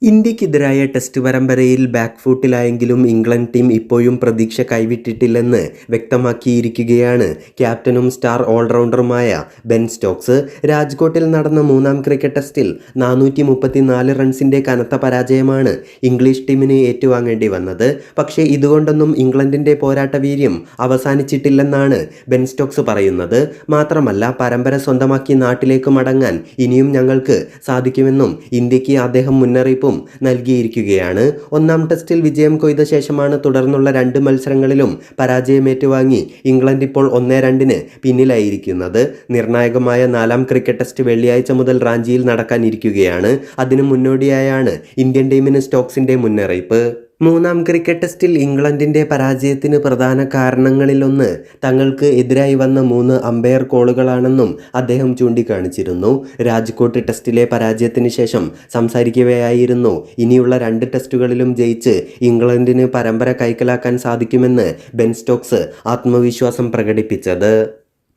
ഇന്ത്യക്കെതിരായ test പരമ്പരയിൽ back ഫൂട്ടിലായെങ്കിലും England team ഇപ്പോഴും പ്രതീക്ഷ കൈവിട്ടിട്ടില്ലെന്ന് വ്യക്തമാക്കിയിരിക്കുകയാണ് ക്യാപ്റ്റനും സ്റ്റാർ ഓൾറൗണ്ടറുമായ ബെൻ സ്റ്റോക്സ്. രാജ്കോട്ടിൽ നടന്ന മൂന്നാം ക്രിക്കറ്റ് ടെസ്റ്റിൽ 434 റൺസിൻ്റെ കനത്ത പരാജയമാണ് ഇംഗ്ലീഷ് ടീമിന് ഏറ്റുവാങ്ങേണ്ടി വന്നത്. പക്ഷേ ഇതുകൊണ്ടൊന്നും ഇംഗ്ലണ്ടിൻ്റെ പോരാട്ട വീര്യം അവസാനിച്ചിട്ടില്ലെന്നാണ് ബെൻ സ്റ്റോക്സ് പറയുന്നത്. മാത്രമല്ല, പരമ്പര സ്വന്തമാക്കി നാട്ടിലേക്ക് മടങ്ങാൻ ഇനിയും ഞങ്ങൾക്ക് സാധിക്കുമെന്നും ഇന്ത്യക്ക് അദ്ദേഹം മുന്നറിയിപ്പും നൽകിയിരിക്കുകയാണ്. ഒന്നാം ടെസ്റ്റിൽ വിജയം കൊയ്ത ശേഷമാണ് തുടർന്നുള്ള 2 മത്സരങ്ങളിലും പരാജയമേറ്റുവാങ്ങി ഇംഗ്ലണ്ട് ഇപ്പോൾ 1-2 പിന്നിലായിരിക്കുന്നത്. നിർണായകമായ 4ാം ക്രിക്കറ്റ് ടെസ്റ്റ് വെള്ളിയാഴ്ച മുതൽ റാഞ്ചിയിൽ നടക്കാനിരിക്കുകയാണ്. അതിനു മുന്നോടിയായാണ് ഇന്ത്യൻ ടീമിന് സ്റ്റോക്സിന്റെ മുന്നറിയിപ്പ്. 3ാം ക്രിക്കറ്റ് ടെസ്റ്റിൽ ഇംഗ്ലണ്ടിൻ്റെ പരാജയത്തിന് പ്രധാന കാരണങ്ങളിലൊന്ന് തങ്ങൾക്ക് എതിരായി വന്ന 3 അമ്പയർ കോളുകളാണെന്നും അദ്ദേഹം ചൂണ്ടിക്കാണിച്ചിരുന്നു. രാജ്കോട്ട് ടെസ്റ്റിലെ പരാജയത്തിന് ശേഷം സംസാരിക്കവെയായിരുന്നു ഇനിയുള്ള 2 ടെസ്റ്റുകളിലും ജയിച്ച് ഇംഗ്ലണ്ടിന് പരമ്പര കൈക്കലാക്കാൻ സാധിക്കുമെന്ന് ബെൻ സ്റ്റോക്സ് ആത്മവിശ്വാസം പ്രകടിപ്പിച്ചത്.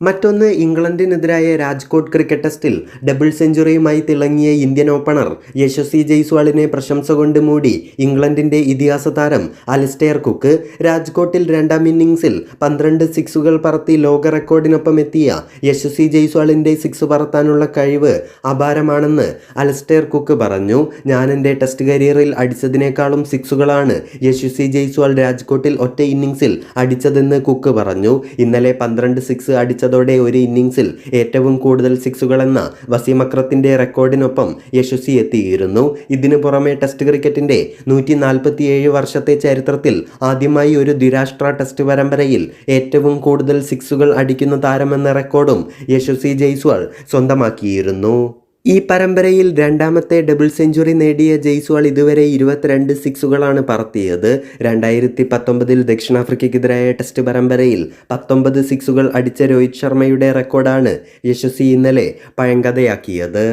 മറ്റൊന്ന്, ഇംഗ്ലണ്ടിനെതിരായ രാജ്കോട്ട് ക്രിക്കറ്റ് ടെസ്റ്റിൽ ഡബിൾ സെഞ്ചുറിയുമായി തിളങ്ങിയ ഇന്ത്യൻ ഓപ്പണർ യശസ്വി ജയ്സ്വാളിനെ പ്രശംസ കൊണ്ട് മൂടി ഇംഗ്ലണ്ടിൻ്റെ ഇതിഹാസ താരം അലിസ്റ്റെയർ കുക്ക്. രാജ്കോട്ടിൽ 2ാം ഇന്നിംഗ്സിൽ 12 സിക്സുകൾ പറത്തി ലോക റെക്കോർഡിനൊപ്പം എത്തിയ യശസ്വി ജയ്സ്വാളിൻ്റെ സിക്സ് പറത്താനുള്ള കഴിവ് അപാരമാണെന്ന് അലിസ്റ്റെയർ കുക്ക് പറഞ്ഞു. ഞാൻ എൻ്റെ ടെസ്റ്റ് കരിയറിൽ അടിച്ചതിനേക്കാളും സിക്സുകളാണ് യശസ്വി ജയ്സ്വാൾ രാജ്കോട്ടിൽ ഒറ്റ ഇന്നിംഗ്സിൽ അടിച്ചതെന്ന് കുക്ക് പറഞ്ഞു. ഇന്നലെ 12 സിക്സ് അടിച്ചതോടെ ഒരു ഇന്നിംഗ്സിൽ ഏറ്റവും കൂടുതൽ സിക്സുകളെന്ന വസീം അക്രമിന്റെ റെക്കോർഡിനൊപ്പം യശസ്വി എത്തിയിരുന്നു. ഇതിനു പുറമെ ടെസ്റ്റ് ക്രിക്കറ്റിന്റെ 147 വർഷത്തെ ചരിത്രത്തിൽ ആദ്യമായി ഒരു ദ്വിരാഷ്ട്ര ടെസ്റ്റ് പരമ്പരയിൽ ഏറ്റവും കൂടുതൽ സിക്സുകൾ അടിക്കുന്ന താരമെന്ന റെക്കോർഡും യശസ്വി ജയ്സ്വാൾ സ്വന്തമാക്കിയിരുന്നു. ഈ പരമ്പരയിൽ 2ാമത്തെ ഡബിൾ സെഞ്ചുറി നേടിയ ജയ്സ്വാൾ ഇതുവരെ 22 സിക്സുകളാണ് പറത്തിയത്. 2019 ദക്ഷിണാഫ്രിക്കയ്ക്കെതിരായ ടെസ്റ്റ് പരമ്പരയിൽ 19 സിക്സുകൾ അടിച്ച രോഹിത് ശർമ്മയുടെ റെക്കോർഡാണ് യശസ്വി ഇന്നലെ പഴങ്കഥയാക്കിയത്.